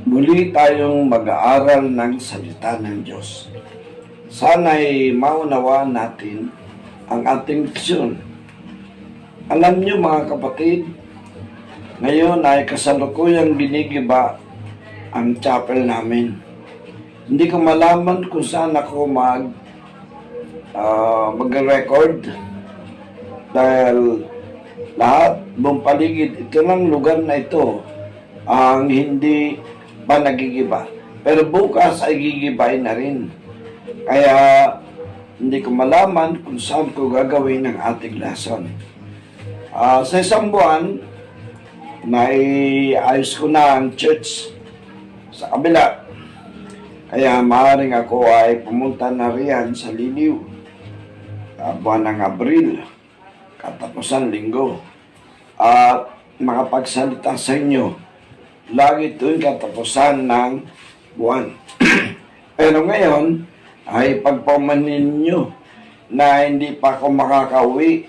Muli tayong mag-aaral ng salita ng Diyos. Sana'y maunawaan natin ang ating misyon. Alam niyo mga kapatid, ngayon ay kasalukuyang ginigiba ang chapel namin. Hindi ko malaman kung saan ako mag-record dahil lahat buong paligid ito ng lugar na ito ang hindi pa nagigiba. Pero bukas ay gigibain na rin. Kaya hindi ko malaman kung saan ko gagawin ang ating lesson. Sa isang buwan, naiayos ko na ang church sa kabila. Kaya maaaring ako ay pumunta na riyan sa Liliw. Buwan ng Abril, katapusan linggo. At makapagsalita sa inyo lagi ito'y katapusan ng buwan. Pero ngayon, ay pagpamanin nyo na hindi pa ako makakauwi.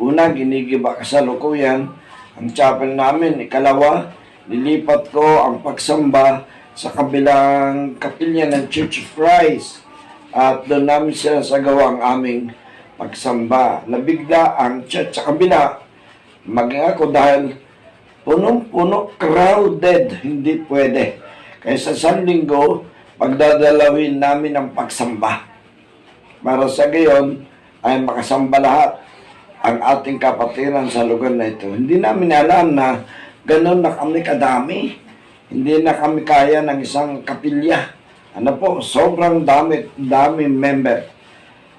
Una, ginigiba kasalukuyan ang chapel namin. Ikalawa, nilipat ko ang pagsamba sa kabilang kapilya ng Church of Christ. At doon namin sinasagawa ang aming pagsamba. Nabigla ang church sa kabila. Maging ako dahil punong-puno, crowded, hindi pwede. Kaya sa San Linggo, pagdadalawin namin ang pagsamba. Para sa gayon, ay makasamba lahat ang ating kapatiran sa lugar na ito. Hindi namin alam na gano'n na kami kadami. Hindi na kami kaya ng isang kapilya. Sobrang dami member.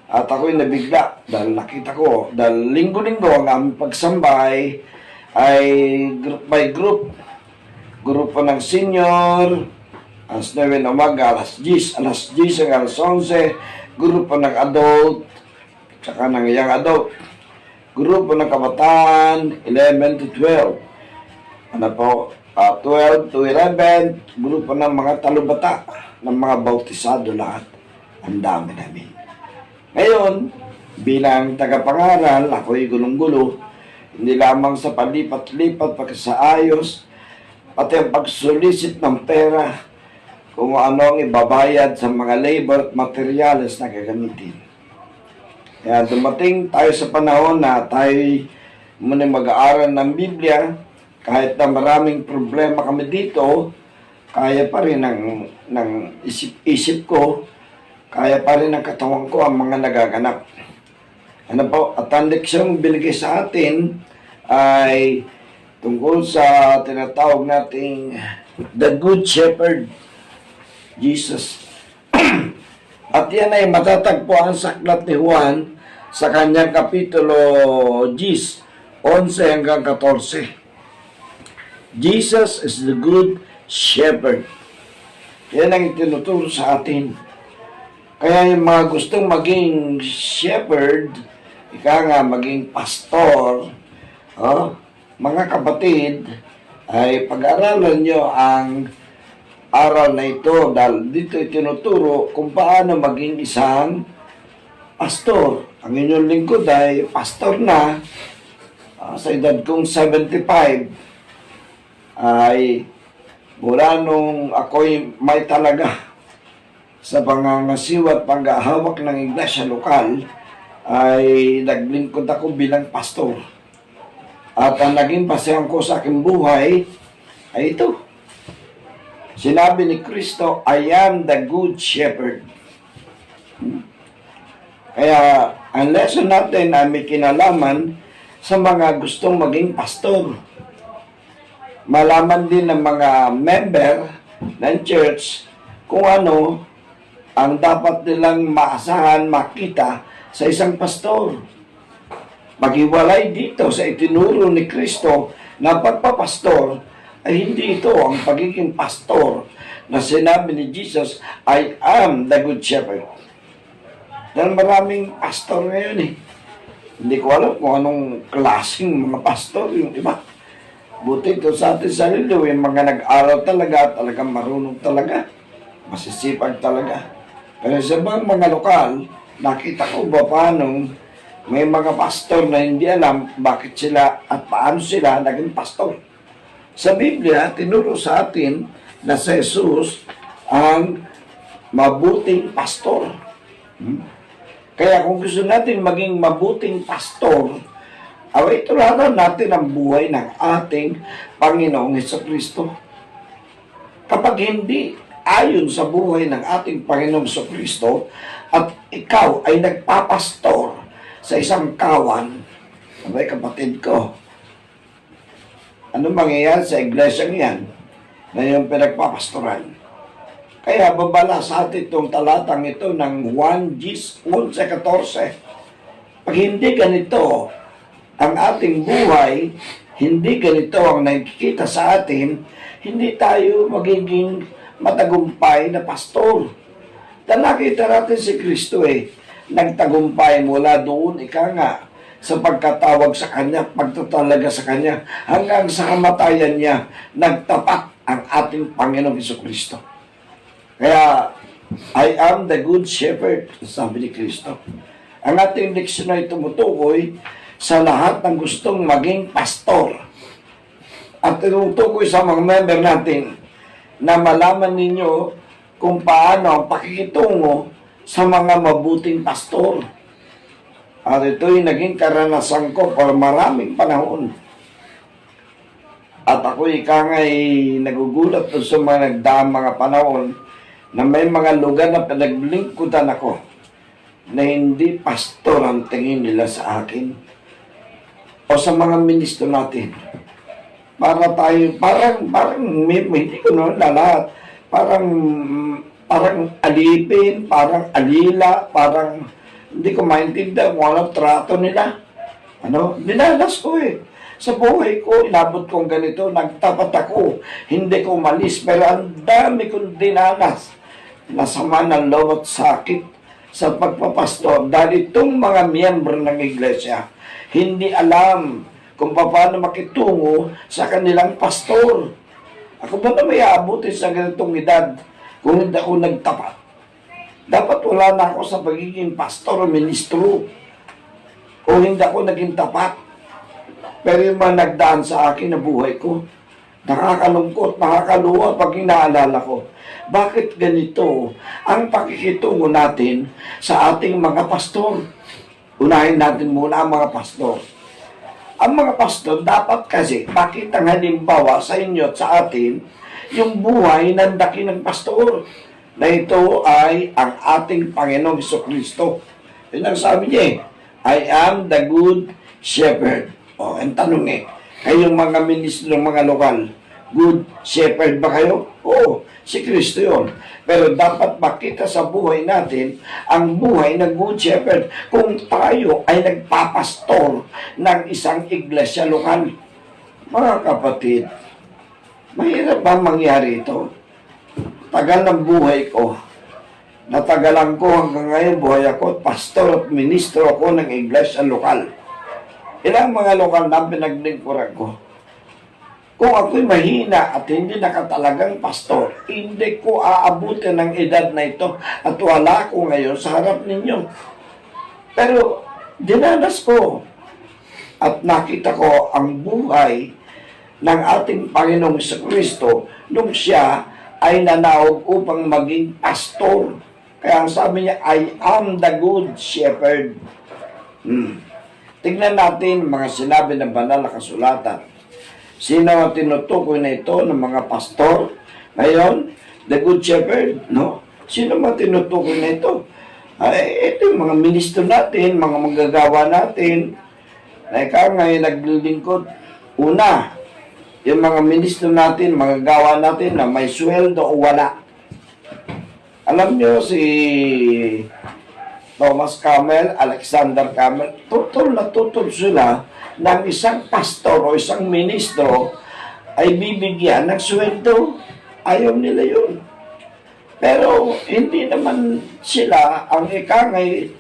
At ako'y nabigla dahil nakita ko, dahil linggo-linggo ang aming pagsamba ay group by group. Grupo ng senior, alas 9 ng umaga, alas 10 hanggang alas 11. Grupo ng adult, tsaka ng young adult. Grupo ng kabataan, 11 to 12. 12 to 11. Grupo ng mga talubata, ng mga bautisado lahat. Ang dami namin. Ngayon, bilang tagapangaral, ako'y gulong-gulo. Hindi lamang sa palipat-lipat, pagkasaayos, pati ang pagsulisit ng pera, kung ano ang ibabayad sa mga labor at materyales na gagamitin. Kaya dumating tayo sa panahon na tayo muna mag-aaral ng Biblia, kahit na maraming problema kami dito, kaya pa rin ng isip ko, kaya pa rin ng katawan ko ang mga nagaganap. At ang leksyong binigay sa atin ay tungkol sa tinatawag nating The Good Shepherd, Jesus. At yan ay matatagpuan sa aklat ni Juan sa kanyang kapitulo 10, 11 hanggang 14. Jesus is the Good Shepherd. Yan ang itinuturo sa atin. Kaya yung mga gustong maging shepherd, maging pastor, mga kapatid, ay pag-aralan nyo ang aral na ito dahil dito itinuturo kung paano maging isang pastor. Ang inyong lingkod ay pastor na sa edad kong 75 ay mula nung ako'y may talaga sa pangangasiwa at pag-ahawak ng iglesia lokal ay naglingkod ako bilang pastor. At ang naging basehan ko sa aking buhay ay ito. Sinabi ni Kristo, I am the Good Shepherd. Kaya ang lesson natin ay may kinalaman sa mga gustong maging pastor. Malaman din ng mga member ng church kung ano ang dapat nilang maasahan, makita sa isang pastor. Maghiwalay dito sa itinuro ni Kristo na pagpapastor ay hindi ito ang pagiging pastor na sinabi ni Jesus, I am the Good Shepherd. Dahil maraming pastor ngayon Hindi ko alam kung anong klaseng mga pastor yung iba. Buti ito sa atin sa Liliw, yung mga nag-aral talagang marunong talaga. Masisipag talaga. Pero sa mga lokal, nakita ko ba paano may mga pastor na hindi alam bakit sila at paano sila naging pastor. Sa Biblia, tinuro sa atin na si Jesus ang mabuting pastor. Kaya kung gusto natin maging mabuting pastor, tularan natin ang buhay ng ating Panginoong Hesukristo. Kapag hindi ayon sa buhay ng ating Panginoong Hesukristo at ikaw ay nagpapastor sa isang kawan, abay kapatid ko, ano mangyayari sa iglesia niyan na yung pinagpapastoran? Kaya babala sa atin itong talatang ito ng 1:11-14. Pag hindi ganito ang ating buhay, hindi ganito ang nakikita sa atin, hindi tayo magiging matagumpay na pastor. Dahil nakita natin si Kristo nagtagumpay mula doon, sa pagkatawag sa Kanya, pagtatalaga sa Kanya, hanggang sa kamatayan niya, nagtapat ang ating Panginoong Hesukristo. Kaya, I am the good shepherd, sabi ni Kristo. Ang ating leksyon ay tumutukoy sa lahat ng gustong maging pastor. At tumutukoy sa mga member natin na malaman ninyo kung paano ang pakikitungo sa mga mabuting pastor. At ito'y naging karanasan ko por maraming panahon. At ako'y nagugulat sa mga nagdaang mga panahon na may mga lugar na pinaglingkudan ako na hindi pastor ang tingin nila sa akin o sa mga ministro natin. Para tayo, parang hindi ko naman lahat. Parang alipin, parang alila, parang hindi ko maintindihan kung anong trato nila. Dinanas ko Sa buhay ko, inabot kong ganito, nagtapat ako, hindi ko umalis, pero ang dami kong dinanas. Nasama ng loob at sakit sa pagpapastor dahil itong mga miyembro ng iglesia hindi alam kung paano makitungo sa kanilang pastor. Ako ba na may aabutin sa ganitong edad kung hindi ako nagtapat? Dapat wala na ako sa pagiging pastor o ministro kung hindi ako naging tapat. Pero yung mga nagdaan sa akin na buhay ko, nakakalungkot, nakakaluwa pag inaalala ko. Bakit ganito ang pakikitungo natin sa ating mga pastor? Unahin natin muna ang mga pastor. Ang mga pastor dapat kasi pakita ng halimbawa sa inyo at sa atin yung buhay ng dakilang pastor na ito ay ang ating Panginoong Hesukristo. Yun ang sabi niya I am the good shepherd. Ang tanong kayong mga ministro ng mga lokal, good shepherd ba kayo? Oo, si Kristo yun. Pero dapat makita sa buhay natin ang buhay ng good shepherd kung tayo ay nagpapastor ng isang iglesia lokal. Mga kapatid, mahirap ba mangyari ito? Tagal ng buhay ko. Natagalan ko hanggang ngayon buhay ako, pastor at ministro ako ng iglesia lokal. Ilang mga lokal na pinaglingkuran ko. Kung ako'y mahina at hindi nakatalagang pastor, hindi ko aabutin ng edad na ito at wala ko ngayon sa harap ninyo. Pero dinanas ko at nakita ko ang buhay ng ating Panginoong Hesukristo nung siya ay nanaog upang maging pastor. Kaya ang sabi niya, I am the good shepherd. Tignan natin mga sinabi ng banal na kasulatan. Sino ang tinutukoy na ito ng mga pastor? Ngayon, the good shepherd, no? Sino ang tinutukoy na ito? Ito yung mga ministro natin, mga manggagawa natin. Na ikaw ngayon naglilingkod. Una, yung mga ministro natin, mga gawa natin na may sweldo o wala. Alam nyo si Thomas Camel, Alexander Camel, tutol na tutol sila ng isang pastor o isang ministro ay bibigyan ng sweldo. Ayaw nila yun. Pero hindi naman sila ang ikangay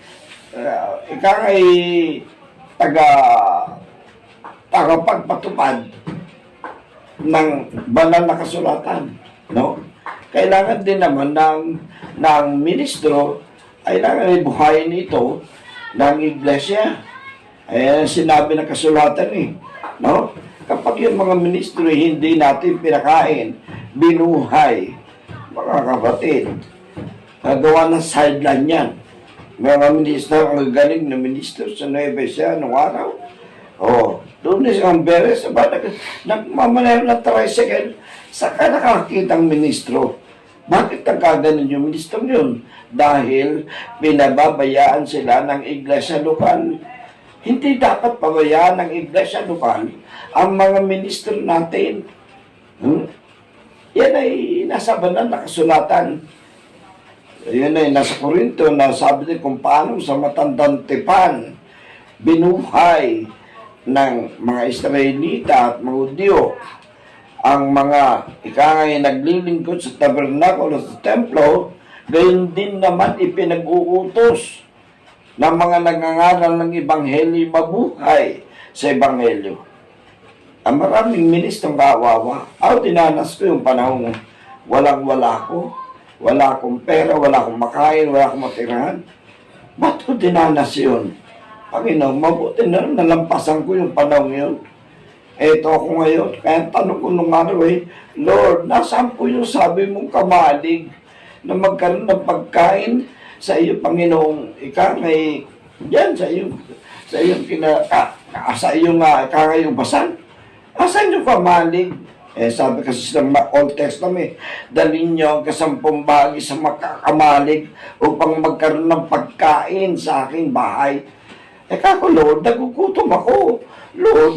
tagapagpatupad ng banal na kasulatan. No? Kailangan din naman ng ministro ay kailangan buhayin ito ng iglesia. Ayan sinabi ng kasulatan no? Kapag yung mga ministro hindi natin pinakain binuhay. Mga kapatid, nagawa ng sideline yan. Mga minister, ang galing na minister sa Nueva Ecija nung araw. Doon isang beres, nagmamanayaw ng tricycle, saka nakakitang ministro. Bakit nagkaganon yung ministro yun? Dahil pinababayaan sila ng iglesia lokal. Hindi dapat pabayaan ng iglesia lokal ang mga ministro natin. Yan ay nasa banal na kasulatan. Yan ay nasa Korinto na sabi din kung paano sa matandang tipan binuhay ng mga Israelita at mga Hudyo ang mga ikangay naglilingkod sa tabernakulo sa templo, gayon din naman ipinag-uutos ng mga nagngangaral ng Ebanghelyo mabuhay sa Ebanghelyo. Ang maraming ministrong kawawa, dinanas ko yung panahon walang-wala ko, wala akong pera, wala akong makain, wala akong matirahan. Ba't ko dinanas yun? Panginoon, mabuti na nalampasan ko yung panahon yun. Eto ako ngayon. Kaya tanong ko nung araw Lord, nasaan po yung sabi mong kamalig na magkaroon ng pagkain sa iyo, Panginoong, ikangay, yan, sa iyong ikangay basan? Asan yung kamalig? Sabi kasi sa Old Testament, dalhin niyo ang 10 bahagi sa makakamalig upang magkaroon ng pagkain sa aking bahay. Kako, Lord, nagugutom ako. Lord,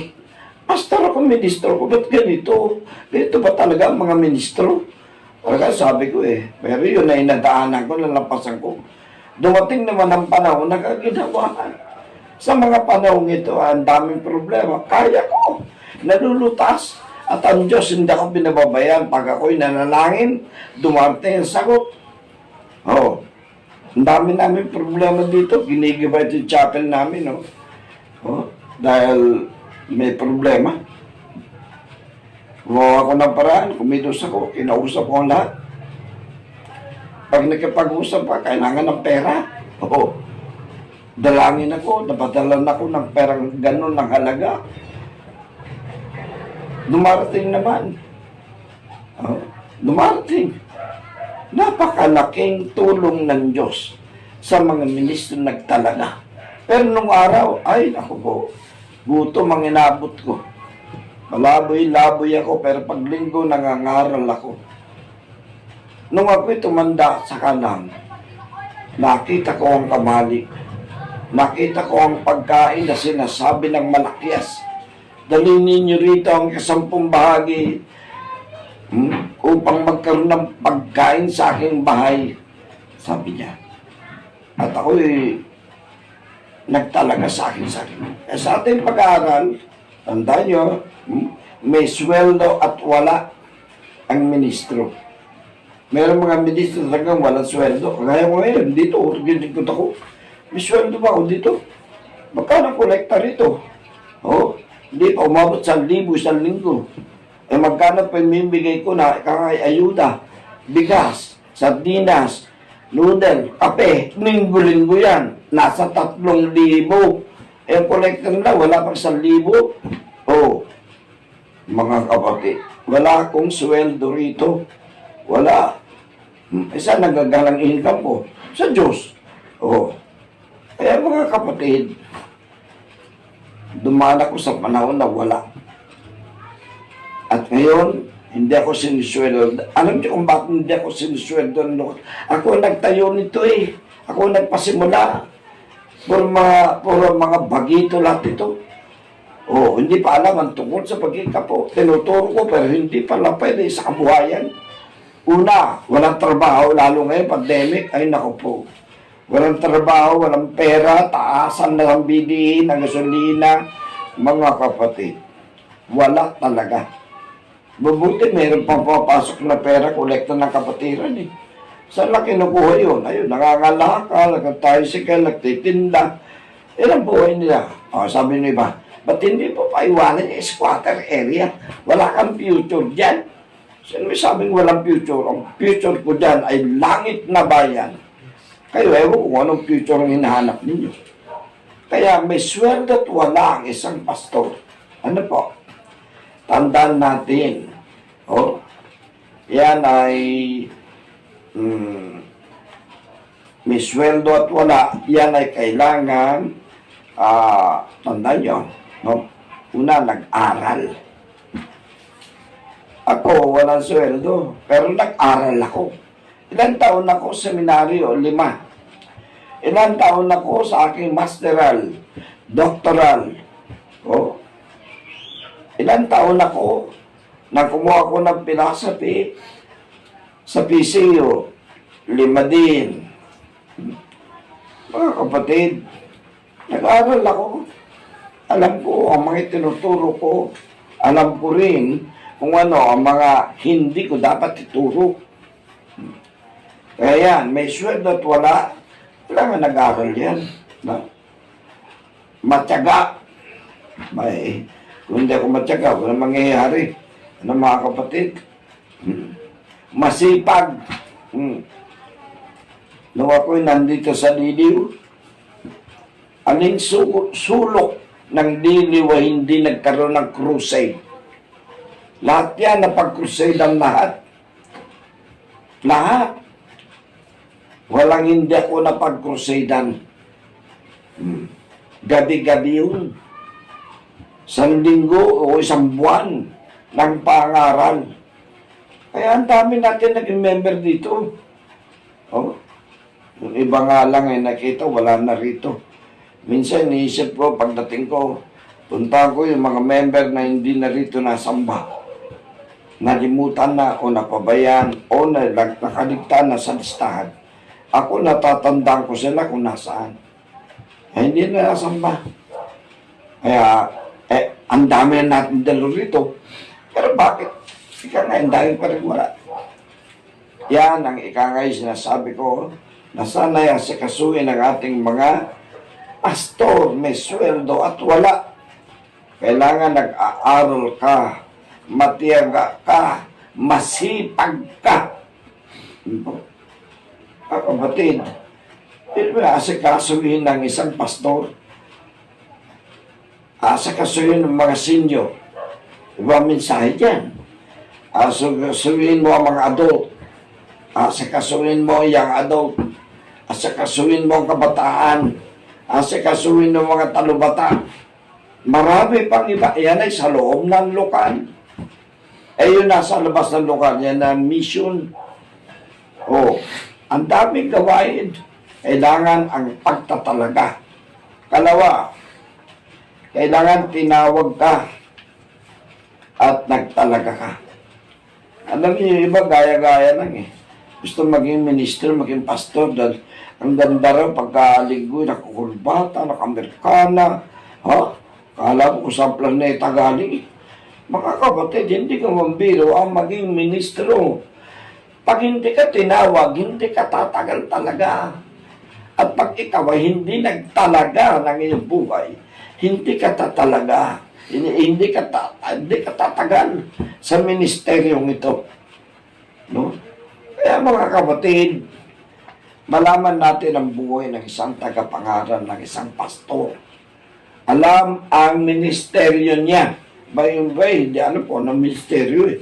pastor ako, ministro ko, ba't ganito? Ganito ba talaga ang mga ministro? Kaya sabi ko pero yun ay nadaanan ko, nalampasan ko. Dumating naman ang panahon na kaginawahan. Sa mga panahon ito, ang daming problema. Kaya ko, nalulutas. At ang Diyos, hindi ako binababayan. Pag ako'y nanalangin, dumarating ang sagot. Ang dami namin problema dito. Ginigibay ito yung chapel namin, dahil may problema. Gumawa ko ng paraan, kumilos ako, kinausap ko ang lahat. Pag nakipag-usap pa, kailangan ng pera. Dalangin ako, napadalan ako ng perang ganun ng halaga. Dumarating naman. Dumarating. Napakalaking tulong ng Diyos sa mga ministro nagtalaga. Pero nung araw, naku po, gutom ang inabot ko. Malaboy-laboy ako, pero paglinggo nangangaral ako. Nung ako'y tumanda sa kanan, nakita ko ang kamalig. Nakita ko ang pagkain na sinasabi ng malakyas. Dalhin ninyo rito ang 10 bahagi upang magkaroon ng pagkain sa aking bahay, sabi niya. At ako'y nagtalaga sa akin. Sa ating pag-aaral, tandaan nyo, may sweldo at wala ang ministro. Meron mga ministro talagang walang sweldo. Kaya ko ngayon, dito, ginigod ako. May sweldo ba ako dito? Magkano kolekta rito? Hindi pa umabot sa 1,000 sa linggo. Magkano pa imibigay ko na ayuda, bigas, sardinas, noodle, kape, linggo-linggo yan. Nasa 3,000. Ang kolekta nila, wala pang 1,000. Mga kapatid, wala akong sweldo rito. Wala. Saan nagagalang income ko? Sa Diyos. Kaya mga kapatid, dumaan ako sa panahon na wala. At ngayon, hindi ako sinisweldo. Alam niyo kung bakit hindi ako sinisweldo? Ako nagtayo nito Ako nagpasimula. Puro mga bagito lahat ito. Hindi pa alam ang tungkol sa pagkikapo. Tinuturo ko pero hindi pala pwede sa kabuhayan. Una, walang trabaho, lalo ngayon, pandemic, naku po. Walang trabaho, walang pera, taasan na ang bilihin, ang gasolina, mga kapatid. Wala talaga. Mabuti, mayroon pang papasok na pera, kolekta ng kapatiran Saan na kinukuha yun? Ayun, nangangalakal, nag-tricycle, nagtitinda. Ang buhay nila. Sabi nyo iba, ba't hindi po paiwanan yung squatter area? Wala kang future dyan. Sino may sabing walang future? Ang future ko dyan ay langit na bayan. Kayo, ewan kung anong future ang hinahanap ninyo. Kaya may sweldo at wala ang isang pastor. Ano po? Tandaan natin. yan ay mm, may sweldo at wala, yan ay kailangan, tandaan nyo, no? Una, nag-aral. Ako, walang sweldo, pero nag-aral ako. Ilan taon ako sa seminaryo? 5. Ilan taon ako sa aking masteral, doctoral. Oh. Ilan taon ako na kumuha ko ng philosophy sa PCU? 5 din. Mga kapatid, nag-aral ako. Alam ko ang mga tinuturo ko. Alam ko rin kung ano ang mga hindi ko dapat ituro. Kaya yan, may sweldo at wala, kailangan nag-aral yan. No? Matyaga. May, kung hindi ako matyaga, walang mangyayari. Ano mga kapatid? Masipag. Nung ako'y nandito sa Liliw, aling sulok ng Liliw ay hindi nagkaroon ng crusade. Lahat yan, napag-crusade ang lahat. Lahat. Walang hindi ako napag-crusadean. Gabi-gabi yun. 1 linggo o 1 buwan ng pangaral. Kaya ang dami natin naging member dito. Oh. Yung iba nga lang ay nakita, wala na rito. Minsan iniisip ko, pagdating ko, punta ko yung mga member na hindi na rito nasamba. Nalimutan na o napabayan o nakaligtaan na sa listahan. Ako natatandaan ko sila kung nasaan. Hindi na nasamba. Kaya, ang dami na natin dalo rito. Pero bakit? Ika nga, ang dami pa rin wala. Yan ang ika nga yung sinasabi ko, na sana'y asikasuhin ang ating mga pastor, may sweldo at wala. Kailangan nag-aaral ka, matiyaga ka, masipag ka. Kapatid, asikasuhin ng isang pastor, asikasuhin ng mga senior. Iba mensahe dyan. Asikasuhin mo ang mga adult. Asikasuhin mo yung adult. Asikasuhin mo ang kabataan. Asikasuhin mo mga talubata. Marami pang iba. Yan ay sa loob ng lokal. Yun nasa labas ng lokal. Yan ang mission. Ang daming gawain. Kailangan ang pagtatalaga. Kalawa, kailangan tinawag ka at nagtalaga ka. Alam niyo, iba gaya-gaya lang eh. Gusto maging ministro, maging pastor, dahil ang ganda raw pagkalinggoy, nakakurbata, nakamerkana, ha? Kala ko sa planeta galing. Mga kapatid, hindi ka mambiro ang maging ministro. Pag hindi ka tinawag, hindi ka tatagal talaga. At pag ikaw ay hindi nagtalaga ng iyong buhay, hindi ka tatalaga. Hindi ka tatagal sa ministeryong ito. No? Kaya mga kapatid, malaman natin ang buhay ng isang tagapangaral, ng isang pastor. Alam ang ministeryo niya. Bayon ba, hindi ano po, ng ministeryo eh.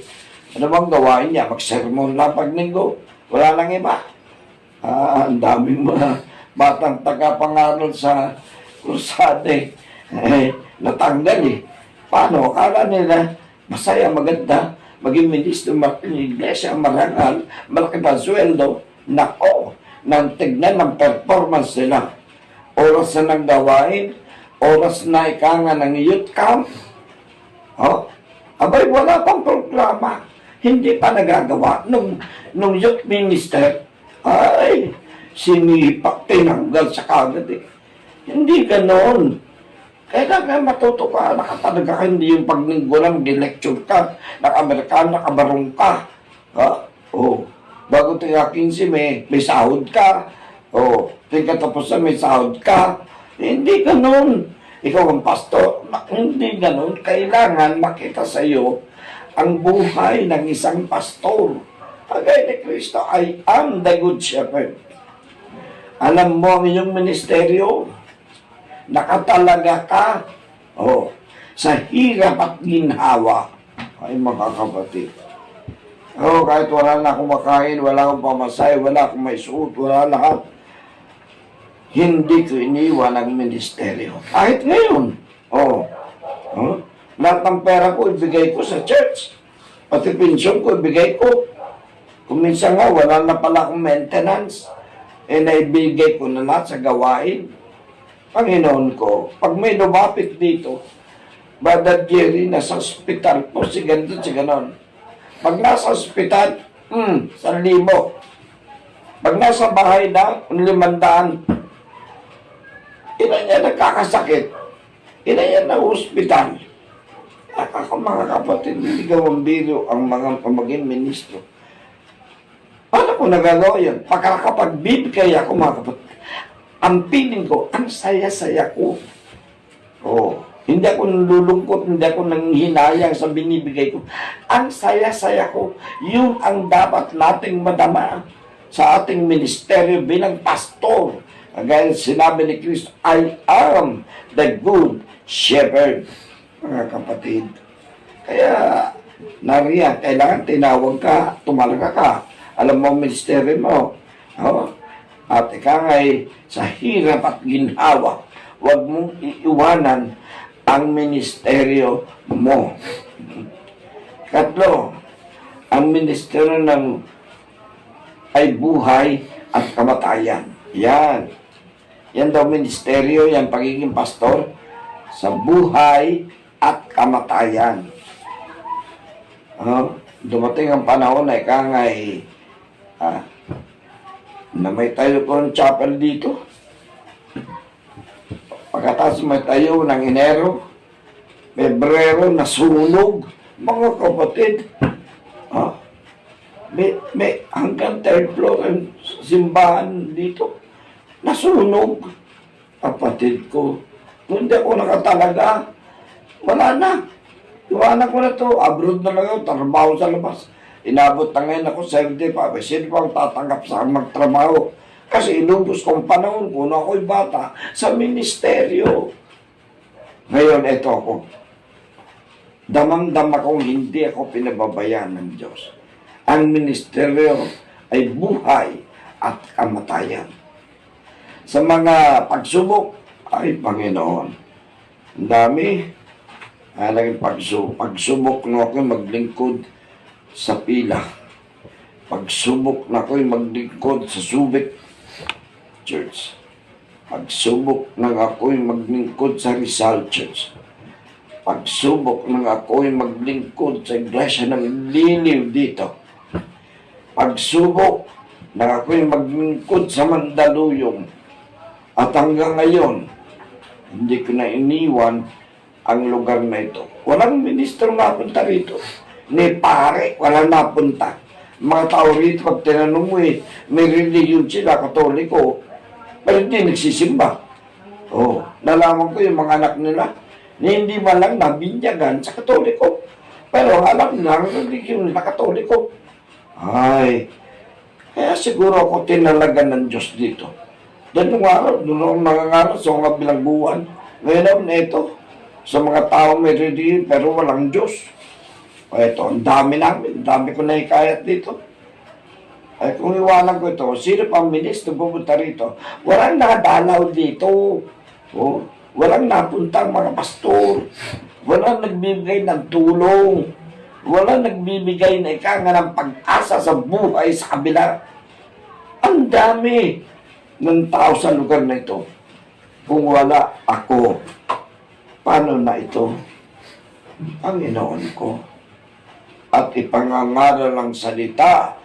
Ano bang gawain niya? Mag-sermon lang paglinggo. Wala lang iba. Ang daming mga batang tagapangaral sa krusade. Natanggal eh. Paano? Akala nila masaya, maganda, maging ministro, maging iglesia, marangal, malaki pa sweldo. Nako, nang tignan ng performance nila. Oras na ng gawain, oras na ikanga ng youth camp. Abay, wala pang programa. Hindi pa nagagawa. Nung youth minister, ay, sinipak, tinanggal sa kagad eh. Hindi ganon. Kailangan matuto ka, nakatalaga ka, hindi yung paglinggo na mag-lecture ka, naka-Amerikano, nakabarong ka. Bago tinga 15, may sahod ka. Tinga tapos na may sahod ka. Hindi ganon. Ikaw ang pastor, hindi ganon. Kailangan makita sa iyo ang buhay ng isang pastor. Kagaya ni Kristo, I am the good shepherd. Alam mo ang iyong ministeryo, nakatalaga ka sa hirap at ginhawa. Ay mga kapatid, Oo, kahit wala na akong makain, wala akong pamasay, wala akong may suot, wala lahat. Hindi ko iniwan ang ministeryo. Kahit ngayon. Oo. Oh. Lahat ng pera ko, ibigay ko sa church. Pati pensyon ko, ibigay ko. Kung minsan nga, wala na pala akong maintenance. Naibigay ko na lahat sa gawain. Panginoon ko, pag may lumapit dito, Brother Jerry, nasa ospital po, si ganito, si ganon. Pag nasa ospital, 1,000. Pag nasa bahay na, 500. Ilan yan nagkakasakit? Ilan yan na ospital? Ako mga kapatid, hindi ka mambiro ang mga maging ministro. Paano ko nagagawa yan? Kapag bibigay ako mga kapatid, ang feeling ko, ang saya-saya ko. Oh. Hindi ako nalulungkot, hindi ako nanghihinayang sa binibigay ko. Ang saya-saya ko, yun ang dapat nating madama sa ating ministeryo bilang pastor. Kagaya sinabi ni Kristo, I am the good shepherd. Mga kapatid. Kaya, nariyan, kailangan tinawag ka, tumalaga ka. Alam mo, ministeryo mo. Oh? At ika ngay, sa hirap at ginhawa, huwag mong iiwanan ang ministeryo mo. Katlo, ang ministeryo ng ay buhay at kamatayan. Yan. Yan daw ministeryo, yan pagiging pastor sa buhay at kamatayan. Dumating ang panahon na ikangay na may tayo ko ng chapel dito. Pagkatapos may tayo ng Enero, Pebrero, nasunog. Mga kapatid, may hanggang third floor ang simbahan dito. Nasunog. Kapatid ko, kung hindi ako nakatalaga, wala na. Iwanan ko na to. Abroad na lang ako, trabaho sa labas. Inabot na ngayon ako 75. Sino pa ang tatanggap sa magtrabaho? Kasi inubos kong panahon ko na ako'y bata sa ministeryo. Ngayon, eto ako. Damang-dama kong hindi ako pinababayaan ng Diyos. Ang ministeryo ay buhay at kamatayan. Sa mga pagsubok, ay Panginoon, ang dami. Naging pagsubok na ako'y maglingkod sa pila. Pagsubok na ako'y maglingkod sa Subic Church. Pagsubok ng ako'y maglingkod sa Rizal Church. Pagsubok ng ako'y maglingkod sa Iglesia ng Liliw dito. Pagsubok ng ako'y maglingkod sa Mandaluyong. At hanggang ngayon, hindi ko na iniwan ang lugar na ito. Walang ministro napunta rito. Ni pare, walang napunta. Mga tao rito, pag tinanong mo may religion sila, Katoliko, pero hindi nagsisimba. Nalaman ko yung mga anak nila, na hindi man lang nabinyagan sa Katoliko. Pero alam nila, ang religion nila, Katoliko. Ay, kaya siguro ako tinalagan ng Diyos dito. Dahil nung araw, doon ako nangangaral sa mga bilangguan. Ngayon na ito, sa mga tao may religion, pero walang Diyos. Ito, ang dami namin, ang dami ko na hikayat dito. Ay kung iwanan ko ito, sino pang ministro pumunta rito? Walang nakadalaw dito. Walang napuntang mga pastor. Walang nagbibigay ng tulong. Walang nagbibigay na ikanga ng pag-asa sa buhay sa kabila. Ang dami ng tao sa lugar na ito. Kung wala ako, paano na ito? Panginoon ko. At ipangangaral ang salita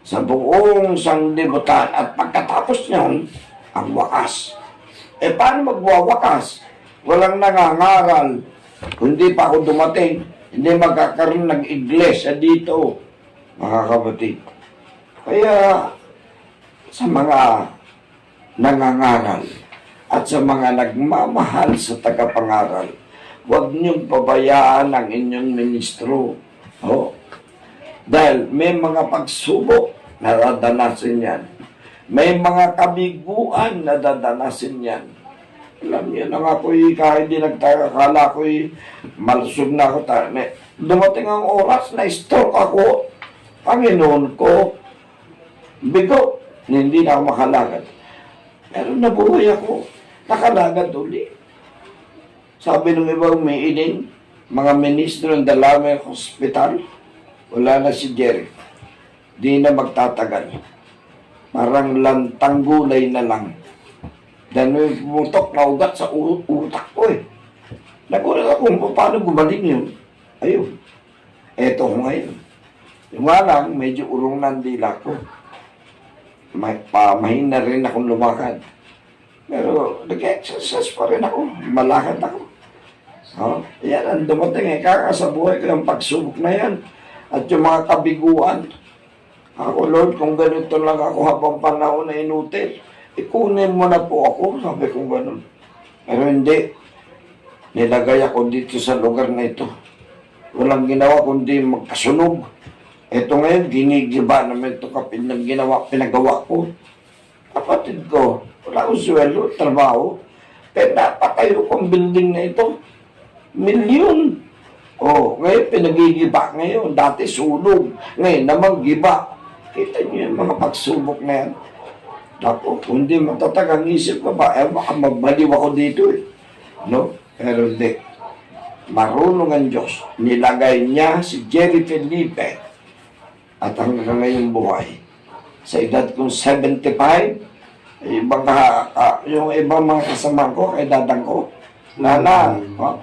sa buong sanglibutan at pagkatapos niyan, ang wakas. Paano magwawakas? Walang nangangaral. Hindi pa ako dumating, hindi magkakaroon ng iglesia dito, mga kapatid. Kaya, sa mga nangangaral at sa mga nagmamahal sa tagapangaral, huwag niyong pabayaan ang inyong ministro. Dahil may mga pagsubok na dadanasin yan. May mga kabiguan na dadanasin yan. Alam niyo na nga ako'y kahit di nagtaka, akala ko'y malusog na ako. Dumating ang oras na stroke ako. Panginoon ko, bigo, hindi na ako makalagad. Pero nabuhay ako, nakalagad uli. Sabi ng iba umiiling, mga ministro ng Dalawang Hospital, wala na si Jerry. Di na magtatagal. Parang lantang gulay na lang. Dahil may pumutok na ugat sa utak ko eh. Nagulat ako kung paano gumaling yun. Ayun. Eto ko ngayon. Yung nga lang, medyo urong ng dila ko. Mahina rin akong lumakad. Pero nag-exercise pa rin ako. Malakad ako. Yan ang dumating eh. Kakasabuhay ko yung pagsubok na yan. At yung mga kabiguan. Ako, Lord, kung ganito lang ako habang panahon na inutil, ikunin mo na po ako. Sabi ko gano'n. Pero hindi. Nilagay ako dito sa lugar na ito. Walang ginawa kundi magkasunog. Ito ngayon, ginigiba naman ito kapit ng pinagawa ko. Kapatid ko, wala akong sweldo, trabaho. Pero napatayo kong building na ito. Milyon. Ngayon pinagigiba ngayon. Dati sunog. Ngayon naman giba. Kita niyo yung mga pagsubok na yan. Ako, kung di matatag ang isip ko ba, baka magbaliw ako dito eh. No? Pero hindi. Marunong ang Diyos. Nilagay niya si Jerry Felipe at hanggang ngayong buhay. Sa edad kong 75, yung ibang mga kasama ko, kay dadang ko, Nana,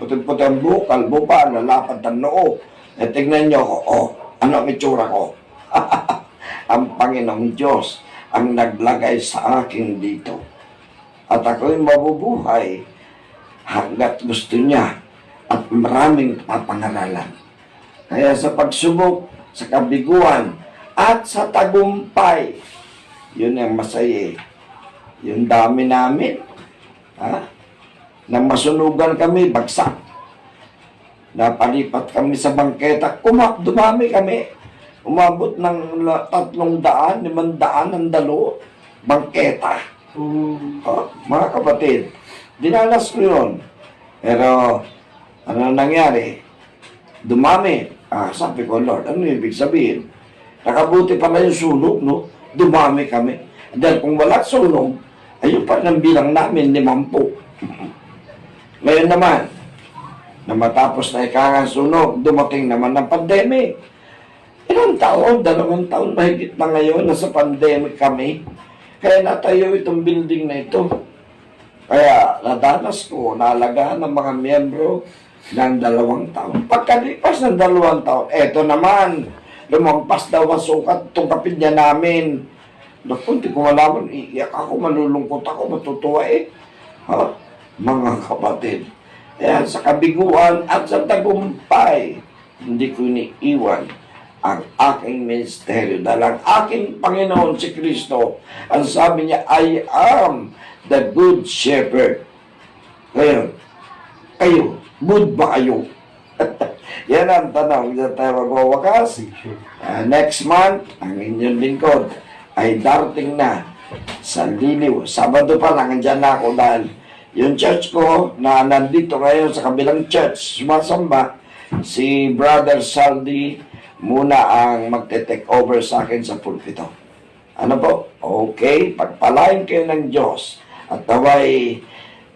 puti-puti ang buhok, kalbo pa, lalapad ang noo. Tignan niyo ako, ano ang itsura ko? Ang Panginoong Diyos ang naglagay sa akin dito. At ako'y mabubuhay hanggat gusto niya at maraming papangaralan. Kaya sa pagsubok, sa kabiguan, at sa tagumpay, yun ang masaya. Yung dami namin, nang masunugan kami, bagsak. Napalipat kami sa bangketa, dumami kami. Umabot ng 300, 500 ang dalo, bangketa. Mga kapatid, dinalas ko yun. Pero, ano nangyari? Dumami. Sabi ko, Lord, ano ibig sabihin? Nakabuti pala yung sunog, no? Dumami kami. Dahil kung wala sunog, ayun pa ng bilang namin, 50. Ngayon naman, na matapos na ikakasunog, dumating naman ng pandemic. Ilang taon, 2 taon mahigit na ngayon, nasa pandemic kami. Kaya natayo itong building na ito. Kaya nadanas ko, naalagaan ng mga miyembro ng 2 taon. Pagkalipas ng 2 taon, eto naman, lumampas daw ang sukat itong kapilya namin. Naku, hindi ko malaman, iiyak ako, malulungkot ako, matutuwa eh. Mga kapatid. Ayan, sa kabiguan at sa tagumpay, hindi ko iniiwan ang aking ministeryo. Dahil ang aking Panginoon si Kristo, ang sabi niya, I am the good shepherd. Ngayon, kayo, good ba kayo? Yan ang tanong. Diyan tayo magwawakas. Next month, ang inyong lingkod ay darating na sa Liliw. Sabado pa lang, andyan na ako dahil yung church ko na nandito ngayon sa kabilang church, sumasamba, si Brother Saldi muna ang magte-take over sa akin sa pulpito. Ano po? Okay, pagpalain kayo ng Diyos at naway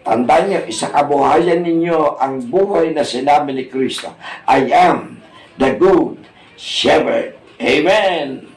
tandaan niyo, isakabuhayan ninyo ang buhay na sinabi ni Kristo. I am the good shepherd. Amen.